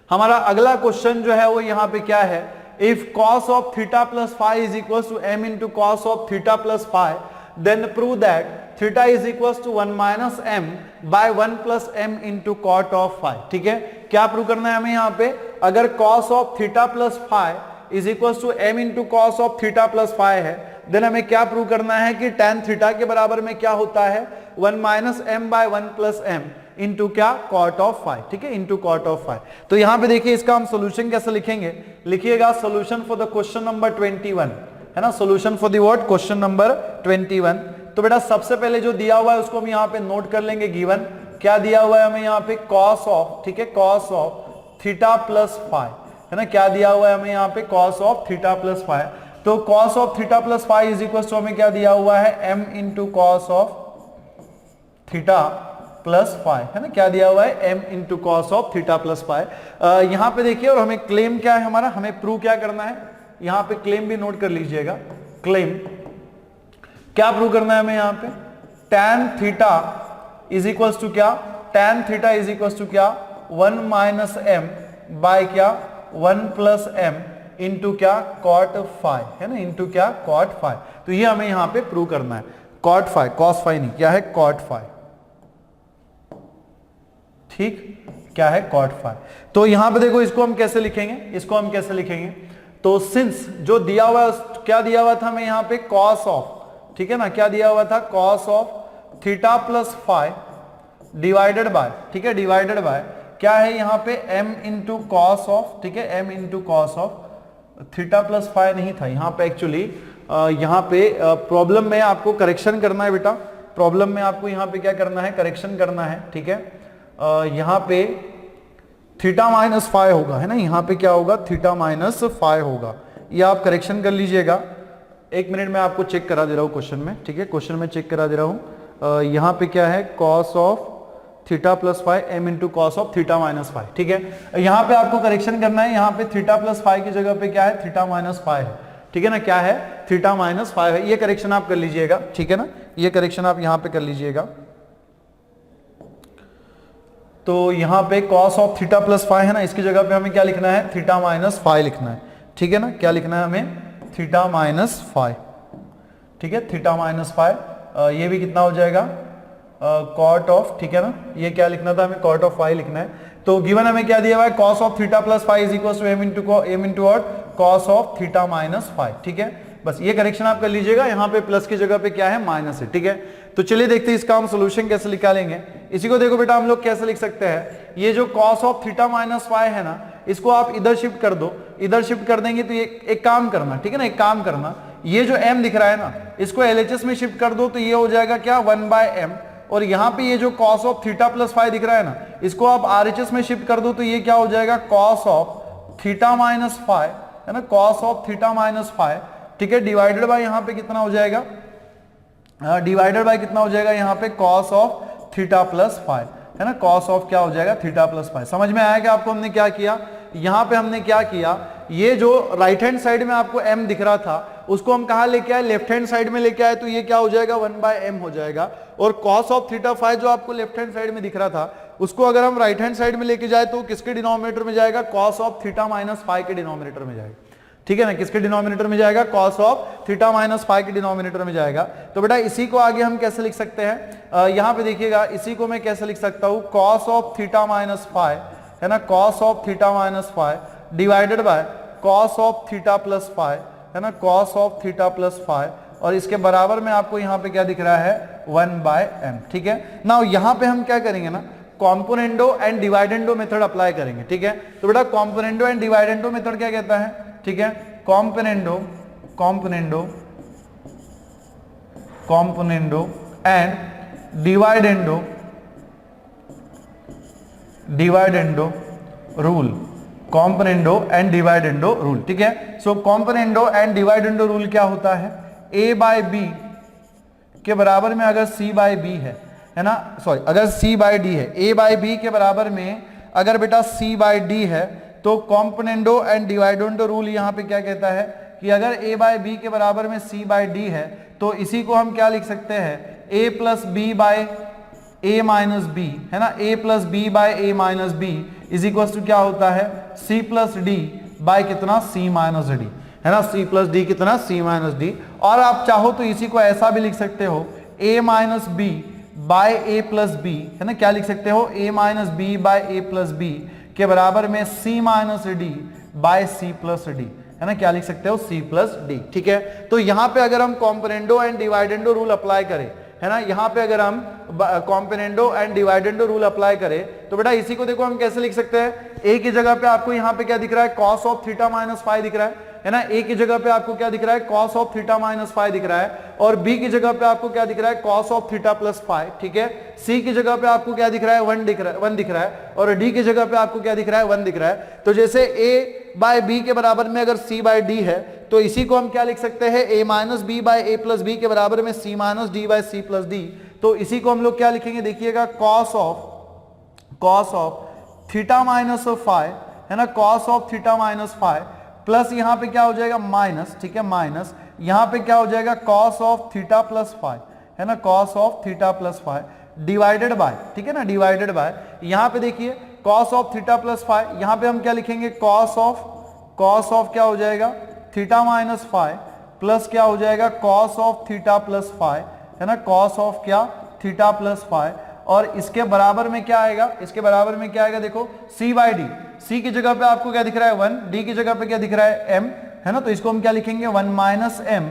हमारा अगला क्वेश्चन जो है वो यहाँ पे क्या है, if cos of theta plus phi is equals to m into cos of theta plus phi, then prove that theta is equals to 1 minus m by 1 plus m into cot of phi। ठीक है, क्या prove करना है हमें यहाँ पे, अगर cos of theta plus phi is equals to m into cos of theta plus phi है, देन हमें क्या प्रूव करना है कि tan थीटा के बराबर में क्या होता है, 1 minus m by 1 plus m into क्या, कॉट ऑफ फाई। ठीक है, इंटू कॉट ऑफ फाई। तो यहां पे देखिए इसका हम सोल्यूशन कैसे लिखेंगे, लिखिएगा solution for the question number 21, है ना, solution for the what, question number 21। तो बेटा सबसे पहले जो दिया हुआ है उसको हम यहां पे नोट कर लेंगे, गिवन क्या दिया हुआ है हमें यहाँ पे, कॉस ऑफ, ठीक है, cos of theta plus phi, है ना, क्या दिया हुआ है हमें यहाँ पे, cos of theta plus phi. तो cos of theta plus phi is equal to हमें क्या दिया हुआ है, m into cos of theta plus phi, है ना, क्या दिया हुआ है, m into cos of theta plus phi. यहां पे देखिए, और हमें क्लेम क्या है हमारा, हमें प्रूव क्या करना है, यहां पे क्लेम भी नोट कर लीजिएगा, क्लेम क्या प्रूव करना है हमें यहाँ पे, tan theta is equals to क्या, tan theta is equals to क्या, 1 माइनस m बाय क्या, 1 प्लस m इंटू क्या, कॉट फाई, है ना, इंटू क्या, कॉट फाई। तो ये हमें यहाँ पे प्रूव करना है, कॉट फाई, कॉस फाई नहीं, क्या है, कॉट फाई। ठीक, क्या है, कॉट फाई। तो यहां पे देखो इसको हम कैसे लिखेंगे, इसको हम कैसे लिखेंगे, तो सिंस जो दिया हुआ है, क्या दिया हुआ था हमें यहाँ पे, कॉस ऑफ, ठीक है ना, क्या दिया हुआ था, cos of theta plus phi divided by, ठीक है, डिवाइडेड बाय क्या है यहाँ पे, m इंटू कॉस ऑफ, ठीक है, m into cos of theta plus phi नहीं था यहाँ पे, एक्चुअली यहाँ पे प्रॉब्लम में आपको करेक्शन करना है बेटा, प्रॉब्लम में आपको यहाँ पे क्या करना है, करेक्शन करना है। ठीक है, यहां पे थीटा माइनस फाई होगा, है ना, यहां पे क्या होगा, थीटा माइनस फाई होगा, ये आप करेक्शन कर लीजिएगा। एक मिनट में आपको चेक करा दे रहा हूं क्वेश्चन में, ठीक है, क्वेश्चन में चेक करा दे रहा हूं। यहां पे क्या है, cos of theta plus phi m into cos of theta minus phi. ठीक है, यहां पे आपको करेक्शन करना है, यहां पे थीटा प्लस फाई की जगह पे क्या है, थीटा माइनस फाई है, ठीक है ना, क्या है, थीटा माइनस फाई है, ये करेक्शन आप कर लीजिएगा, ठीक है ना, ये करेक्शन आप यहां पे कर लीजिएगा। तो यहां पे cos of theta plus phi है ना, इसकी जगह पे हमें क्या लिखना है, थीटा माइनस फाई लिखना है, ठीक है ना, क्या लिखना है हमें, थीटा माइनस फाई, ठीक है, थीटा माइनस फाई। ये भी कितना हो जाएगा, कॉट ऑफ, ठीक है ना, ये क्या लिखना था हमें, कॉट ऑफ फाई लिखना है। तो गिवन हमें क्या दिया हुआ है, cos of theta plus phi is equal to m into what, cos of theta minus phi. ठीक है, बस ये करेक्शन आप कर लीजिएगा, यहाँ पे प्लस की जगह पे क्या है, माइनस है। ठीक है, तो चलिए देखते हैं इसका हम सोल्यूशन कैसे निकालेंगे। इसी को देखो बेटा हम लोग कैसे लिख सकते हैं, ये जो cos of theta minus phi है ना, इसको आप इधर शिफ्ट कर दो, इधर शिफ्ट कर देंगे तो ये एक काम करना, ठीक है ना, एक काम करना, ये जो m दिख रहा है ना, इसको LHS में शिफ्ट कर दो, तो ये हो जाएगा क्या, 1/m, और यहाँ पे ये जो cos of theta plus phi दिख रहा है ना, इसको आप RHS में शिफ्ट कर दो, तो ये क्या हो जाएगा, cos of theta minus phi, है ना, cos of theta minus phi, ठीक है, डिवाइडेड बाय यहाँ पे कितना हो जाएगा, डिवाइडेड बाय कितना हो जाएगा यहाँ पे, cos of theta plus phi, है ना, cos ऑफ क्या हो जाएगा, थीटा प्लस फाई। समझ में आया कि आपको हमने क्या किया, यहाँ पे हमने क्या किया, ये जो राइट हैंड साइड में आपको m दिख रहा था, उसको हम कहाँ लेके आए, लेफ्ट हैंड साइड में लेके आए, तो ये क्या हो जाएगा, 1/m हो जाएगा, और cos ऑफ थीटा फाई जो आपको लेफ्ट हैंड साइड में दिख रहा था, उसको अगर हम राइट हैंड साइड में लेके जाए तो किसके डिनोमिनेटर में जाएगा, cos of theta minus phi के डिनोमिनेटर में जाएगा, ठीक है ना, किसके डिनोमिनेटर में जाएगा, cos of theta minus phi के डिनोमिनेटर में जाएगा। तो बेटा इसी को आगे हम कैसे लिख सकते हैं, यहाँ पे देखिएगा, इसी को मैं कैसे लिख सकता हूँ, cos of theta minus phi, है ना, cos of theta minus phi divided by cos of theta plus phi, है ना, cos of theta plus phi, और इसके बराबर में आपको यहाँ पे क्या दिख रहा है, 1/m। ठीक है, ना यहाँ पे हम क्या करेंगे ना, कॉम्पोनेंडो एंड डिवाइडेंडो मेथड अप्लाई करेंगे। ठीक है, तो बेटा कॉम्पोनेंडो एंड डिवाइडेंडो मेथड क्या कहता है, ठीक है, componendo and dividendo rule, componendo and dividendo rule. ठीक है, so componendo and dividendo rule क्या होता है, a/b के बराबर में अगर c/b है ना, सॉरी, अगर c/d है, a/b के बराबर में अगर बेटा c/d है, तो कॉम्पोनेंडो एंड डिवाइडेंडो रूल यहाँ पे क्या कहता है कि अगर a/b के बराबर में c/d है, तो इसी को हम क्या लिख सकते हैं, a + b/c a minus B, है ना, a plus B by a minus B is equal to क्या होता है, c प्लस डी बाय कितना, c माइनस डी, है ना, c प्लस डी कितना, c माइनस डी। और आप चाहो तो इसी को ऐसा भी लिख सकते हो, a minus B by a plus B, है ना, क्या लिख सकते हो, a minus B by a plus B के बराबर में c minus D by c plus D, है ना, क्या लिख सकते हो, c प्लस डी। ठीक है, तो यहां पे अगर हम componendo and dividendo rule apply करें, है ना, यहां पे अगर हम componendo and dividendo rule apply करें तो बेटा इसी को देखो हम कैसे लिख सकते हैं, a की जगह पे आपको यहां पे क्या दिख रहा है, cos of theta minus five दिख रहा है ना, a की जगह पे आपको क्या दिख रहा है, cos of theta minus five दिख रहा है, और b की जगह पे आपको क्या दिख रहा है, cos of theta plus five. ठीक है, c की जगह पे आपको क्या दिख रहा है, वन दिख रहा है, और d की जगह पे आपको क्या दिख रहा है, वन दिख रहा है। तो जैसे a बाय बी के बराबर में अगर c बाय डी है तो इसी को हम क्या लिख सकते हैं, a minus B by A plus B के बराबर में c minus D by C plus D. तो इसी को हम लोग क्या लिखेंगे, देखिएगा, cos of theta minus five, है ना, cos of theta minus five plus यहाँ पे क्या हो जाएगा माइनस, ठीक है, माइनस यहाँ पे क्या हो जाएगा cos of theta plus five, है ना, cos of theta plus five divided by, ठीक है ना, डिवाइडेड बाय, यहाँ पे देखिए cos of theta plus five, यहाँ पे हम क्या लिखेंगे, cos ऑफ क्या हो जाएगा, थीटा माइनस फाइव प्लस क्या हो जाएगा, cos of theta plus five, है ना, cos ऑफ क्या, थीटा प्लस फाइव, और इसके बराबर में क्या आएगा, इसके बराबर में क्या आएगा, देखो c बाई डी, c की जगह पे आपको क्या दिख रहा है, वन, d की जगह पे क्या दिख रहा है, m, है ना, तो इसको हम क्या लिखेंगे, वन माइनस m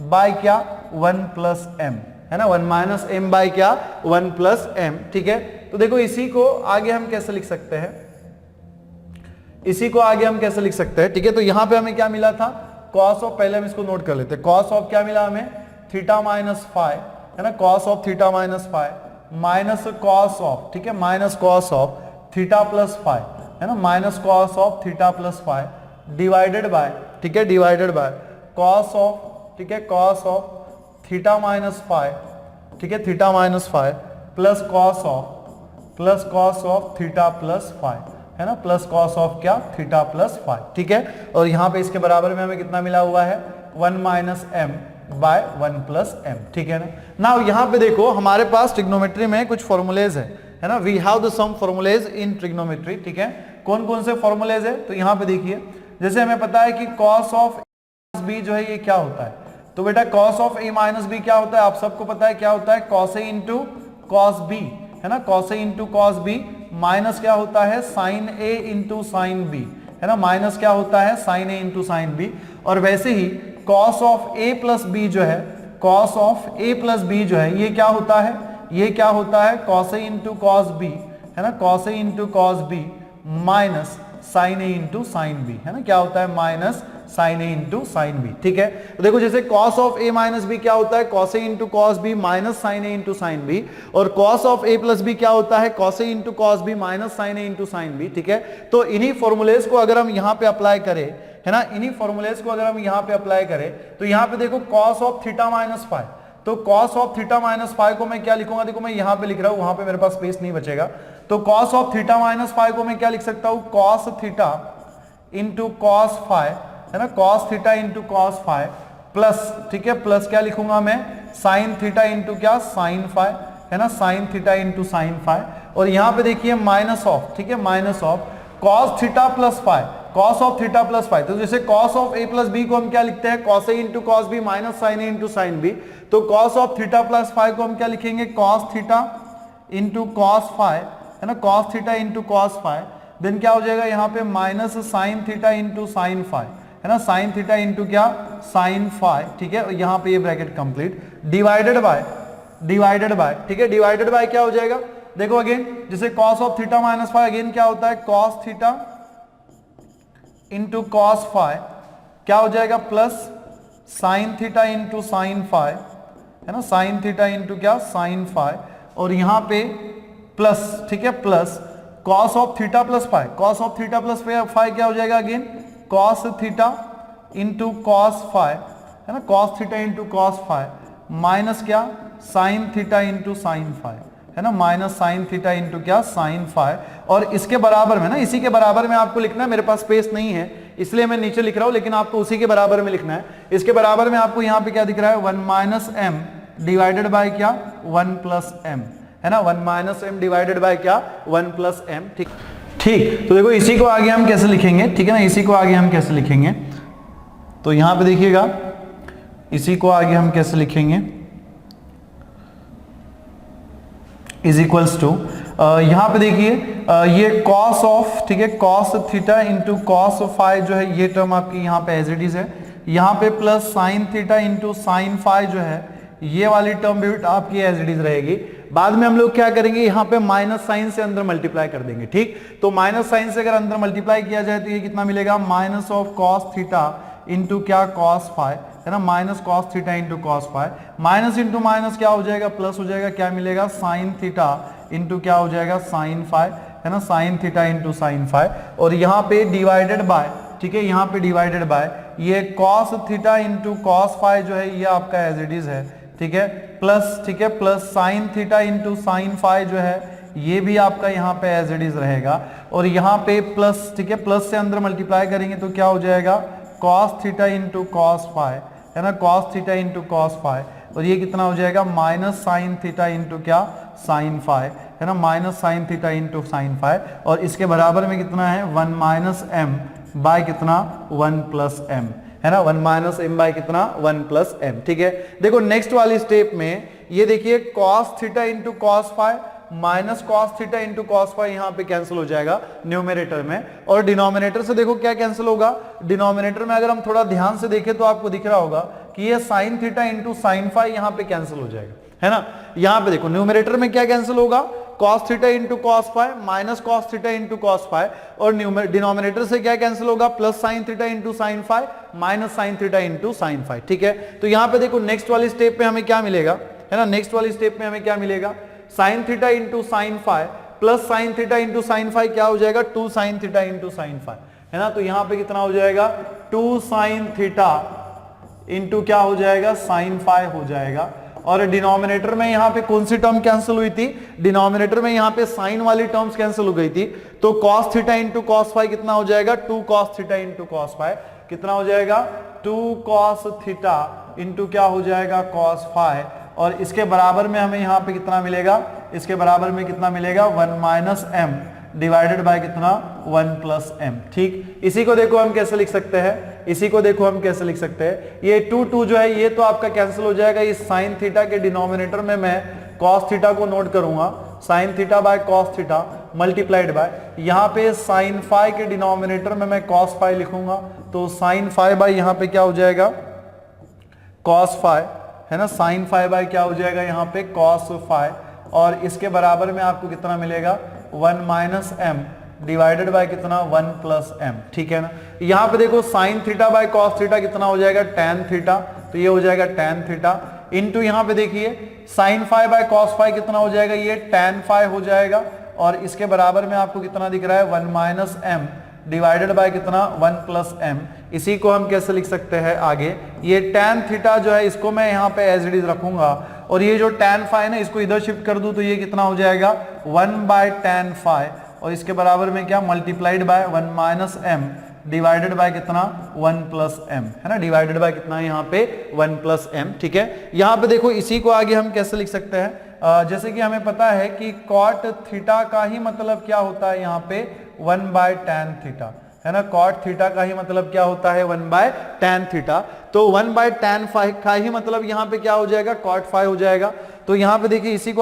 बाय क्या, वन प्लस m, है ना, वन माइनस m बाय क्या, वन प्लस m। ठीक है, तो देखो इसी को आगे हम कैसे लिख सकते हैं, इसी को आगे हम कैसे लिख सकते हैं। ठीक है, तो यहां पे हमें क्या मिला था, cos ऑफ, पहले हम इसको नोट कर लेते हैं, cos ऑफ क्या मिला हमें, थीटा माइनस फाइव, है ना, cos of theta minus five minus cos of, ठीक है, minus cos of theta plus five, है ना, minus cos of theta plus five divided by, ठीक है, डिवाइडेड बाय cos ऑफ, ठीक है, cos of theta minus five, ठीक है, theta minus five plus cos of theta plus five, है ना, प्लस cos ऑफ क्या, थीटा प्लस फाइव। ठीक है, और यहाँ पे इसके बराबर में हमें कितना मिला हुआ है, one minus M by one plus M. ठीक है ना, नाउ यहाँ पे देखो हमारे पास ट्रिग्नोमेट्री में कुछ फॉर्मूलेज है ना, we have the sum formulae in trigonometry. ठीक है, कौन कौन से फॉर्मूलेज है, तो यहाँ पे देखिए, जैसे हमें पता है कि cos ऑफ बी जो है ये क्या होता है, तो बेटा cos of a minus B क्या होता है, आप सबको पता है क्या होता है, cos a into cos B, है ना, cos a into cos B minus क्या होता है, sin a into sine B, है ना, माइनस क्या होता है, sin a into sine B. और वैसे ही cos of a plus B जो है, cos of a plus B जो है ये क्या होता है, ये क्या होता है, cos a into cos B, है ना, cos a into cos B minus sin a into sine B, है ना, क्या होता है, minus sin a into sine B. ठीक है, तो देखो जैसे cos of a minus B क्या होता है, cos a into cos B minus sin a into sine B, और cos of a plus B क्या होता है, cos a into cos B minus sin a into sine B. ठीक है, तो इन्हीं फॉर्मूलेज को अगर हम यहाँ पे अप्लाई करें, है ना, इन्हीं फॉर्मूलेज को अगर हम यहाँ पे अप्लाई करें तो यहाँ पे देखो cos of theta minus five, तो cos of theta minus five को मैं क्या लिखूंगा, देखो मैं यहाँ पे लिख रहा हूँ, वहां पे मेरे पास स्पेस नहीं बचेगा, तो cos of theta minus five को मैं क्या लिख सकता हूँ, cos theta into cos five, है ना, cos theta into cos five plus, ठीक है, प्लस क्या लिखूंगा मैं, साइन थीटा इंटू क्या, साइन फाइव, है ना, sine theta into sine five, और यहाँ पे देखिए माइनस ऑफ, ठीक है, minus of cos theta plus five, cos of theta plus five, तो जैसे cos of a plus B को हम क्या लिखते हैं, cos a into cos B minus sine a into sine B, तो cos of theta plus five को हम क्या लिखेंगे, cos theta into cos five, है ना, cos theta into cos five, then क्या हो जाएगा यहाँ पे minus sine theta into sine five, है ना, साइन थीटा इंटू क्या, साइन फाइव। ठीक है, यहाँ पे ये ब्रैकेट कंप्लीट डिवाइडेड बाय, ठीक है, डिवाइडेड बाय क्या हो जाएगा, देखो अगेन जैसे cos of theta minus five, again क्या होता है, cos theta into cos five क्या हो जाएगा, plus sine theta into sine five, है ना, साइन थीटा इंटू क्या, साइन फाइव, और यहां पे प्लस, ठीक है, plus cos of theta plus five, cos of theta plus five क्या हो जाएगा, again cos theta into cos five, है ना, cos theta into cos five minus क्या, sign theta into sine five, है ना, माइनस साइन थीटा इंटू क्या, sine five, और इसके बराबर में ना, इसी के बराबर में आपको लिखना है, मेरे पास स्पेस नहीं है इसलिए मैं नीचे लिख रहा हूं, लेकिन आपको उसी के बराबर में लिखना है। इसके बराबर में आपको यहाँ पे क्या दिख रहा है, one minus M divided by क्या, वन प्लस एम, है ना, 1 माइनस एम डिवाइडेड बाय क्या, 1 प्लस एम। ठीक ठीक, तो देखो इसी को आगे हम कैसे लिखेंगे, ठीक है ना, इसी को आगे हम कैसे लिखेंगे, तो यहां पे देखिएगा इसी को आगे हम कैसे लिखेंगे, इज इक्वल्स टू, यहां पे देखिए ये कॉस ऑफ, ठीक है, cos theta into cos phi जो है ये टर्म आपकी यहाँ पे एज इट इज है, यहाँ पे plus sine theta into sine phi जो है ये वाली टर्म भी आपकी एज इट इज रहेगी। बाद में हम लोग क्या करेंगे, यहाँ पे माइनस साइन से अंदर मल्टीप्लाई कर देंगे। ठीक, तो माइनस साइन से अगर अंदर मल्टीप्लाई किया जाए तो ये कितना मिलेगा, minus of cos theta into क्या, कॉस फाई, है ना, minus cos theta into cos phi, minus into minus क्या हो जाएगा, प्लस हो जाएगा, क्या मिलेगा, साइन थीटा इंटू क्या हो जाएगा, साइन फाई, है ना, sine theta into sine phi, और यहाँ पे डिवाइडेड बाय, ठीक है, यहाँ पे डिवाइडेड बाय ये cos theta into cos phi जो है ये आपका एज इट इज है, ठीक है, प्लस, ठीक है, plus sine theta into sine phi जो है ये भी आपका यहाँ पे एज इट इज रहेगा, और यहाँ पे प्लस, ठीक है, प्लस से अंदर मल्टीप्लाई करेंगे तो क्या हो जाएगा, cos theta into cos phi, है ना, cos theta into cos phi, और ये कितना हो जाएगा, माइनस साइन थीटा इंटू क्या, साइन फाई, है ना, minus sine theta into sine phi, और इसके बराबर में कितना है, 1 माइनस एम बाय कितना, 1 प्लस एम, है ना, 1 माइनस एम बाय कितना, 1 प्लस एम। ठीक है, देखो नेक्स्ट वाली स्टेप में ये देखिए cos theta into cos phi minus cos theta into cos phi यहाँ पे कैंसिल हो जाएगा न्यूमेरेटर में, और डिनोमिनेटर से देखो क्या कैंसिल होगा, डिनोमिनेटर में अगर हम थोड़ा ध्यान से देखें तो आपको दिख रहा होगा कि ये sine theta into sine phi यहाँ पे कैंसिल हो जाएगा, है ना, यहाँ पे देखो न्यूमेरेटर में क्या कैंसिल होगा, cos theta into cos phi minus cos theta into cos phi, और डिनोमिनेटर से क्या कैंसिल होगा, plus sine theta into sine phi minus sine theta into sine phi. ठीक है, तो यहाँ पे देखो नेक्स्ट वाली स्टेप पे हमें क्या मिलेगा, है ना, नेक्स्ट वाली स्टेप में हमें क्या मिलेगा, sine theta into sine phi plus sine theta into sine phi क्या हो जाएगा, 2 sine theta into sine phi, है ना, तो यहाँ पे कितना हो जाएगा, 2 साइन थीटा इंटू क्या हो जाएगा, साइन फाई हो जाएगा, और डिनोमिनेटर में यहाँ पे कौन सी टर्म कैंसिल हुई थी, डिनोमिनेटर में यहाँ पे साइन वाली टर्म्स कैंसिल हो गई थी, तो cos theta into cos phi कितना हो जाएगा, 2 cos theta into cos phi कितना हो जाएगा, 2 cos थीटा इंटू क्या हो जाएगा, cos फाई, और इसके बराबर में हमें यहाँ पे कितना मिलेगा, इसके बराबर में कितना मिलेगा, 1 माइनस एम डिवाइडेड बाय कितना, 1 प्लस एम। ठीक, इसी को देखो हम कैसे लिख सकते हैं, इसी को देखो हम कैसे लिख सकते हैं, ये 2 जो है ये तो आपका कैंसिल हो जाएगा, इस साइन थीटा के डिनोमिनेटर में मैं कॉस थीटा को नोट करूंगा, sine theta by cos theta multiplied by, यहाँ पे साइन फाई के डिनोमिनेटर में मैं कॉस फाई लिखूंगा, तो साइन फाई बाय यहाँ पे क्या हो जाएगा, कॉस फाई, है ना, साइन फाई बाय क्या हो जाएगा यहाँ पे कॉस फाई, और इसके बराबर में आपको कितना मिलेगा, 1 माइनस एम डिवाइडेड बाय कितना, 1 प्लस एम। ठीक है ना, यहाँ पे देखो sine theta by cos theta कितना हो जाएगा, tan थीटा, तो ये हो जाएगा tan थीटा इंटू यहाँ पे देखिए sine phi by cos phi कितना हो जाएगा, ये tan फाई हो जाएगा, और इसके बराबर में आपको कितना दिख रहा है, 1 माइनस एम डिवाइडेड बाय कितना, 1 प्लस एम। इसी को हम कैसे लिख सकते हैं आगे, ये tan थीटा जो है इसको मैं यहाँ पे एज इट इज रखूंगा, और ये जो tan फाई ना इसको इधर शिफ्ट कर दूं तो ये कितना हो जाएगा, 1 बाय tan फाई, और इसके बराबर में क्या, multiplied by 1 minus M divided by कितना, 1 प्लस एम, है ना, डिवाइडेड बाय कितना है यहाँ पे, 1 प्लस एम। ठीक है, यहाँ पे देखो इसी को आगे हम कैसे लिख सकते हैं, जैसे कि हमें पता है कि कॉट थीटा का ही मतलब क्या होता है यहाँ पे, 1 बाय tan थीटा, है ना, कॉट थीटा का ही मतलब क्या होता है, 1 बाय tan थीटा, तो 1 बाय tan फाई का ही मतलब यहाँ पे क्या हो जाएगा, कॉट फाई हो जाएगा। तो यहाँ पे देखिए इसी को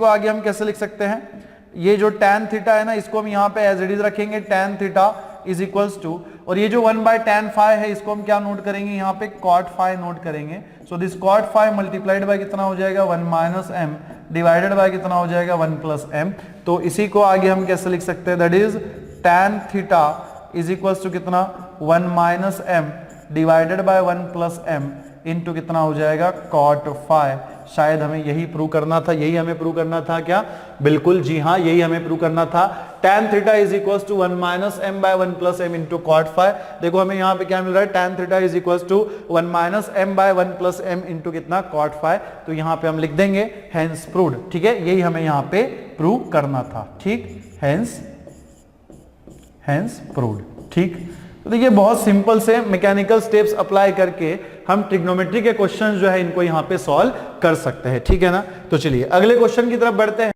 आगे हम कैसे लिख सकते हैं, ये जो tan थीटा है ना इसको हम यहाँ पे एज इट इज रखेंगे, tan theta is equals to, और ये जो 1 बाय tan फाई है इसको हम क्या नोट करेंगे, यहाँ पे cot फाई नोट करेंगे, so this cot phi multiplied by कितना हो जाएगा, 1 माइनस एम डिवाइडेड बाय कितना हो जाएगा, 1 प्लस एम। तो इसी को आगे हम कैसे लिख सकते हैं, that is tan theta is equals to कितना, 1 minus M divided by 1 plus M into कितना हो जाएगा, cot फाई। शायद हमें यही प्रूव करना था, यही हमें प्रूव करना था क्या, बिल्कुल जी हाँ, यही हमें प्रूव करना था, tan theta is equals to 1 minus M by 1 plus M into cot phi. देखो हमें यहाँ पे क्या मिल रहा है, tan theta is equals to 1 minus M by 1 plus M into कितना, कॉट फाई, तो यहाँ पे हम लिख देंगे हेंस प्रूव्ड। ठीक है, यही हमें यहाँ पे प्रूव करना था, ठीक, हेंस प्रूव्ड। ठीक, तो देखिए बहुत सिंपल से मैकेनिकल स्टेप्स अप्लाई करके हम ट्रिग्नोमेट्री के क्वेश्चन जो है इनको यहाँ पे सॉल्व कर सकते हैं। ठीक है ना, तो चलिए अगले क्वेश्चन की तरफ बढ़ते हैं।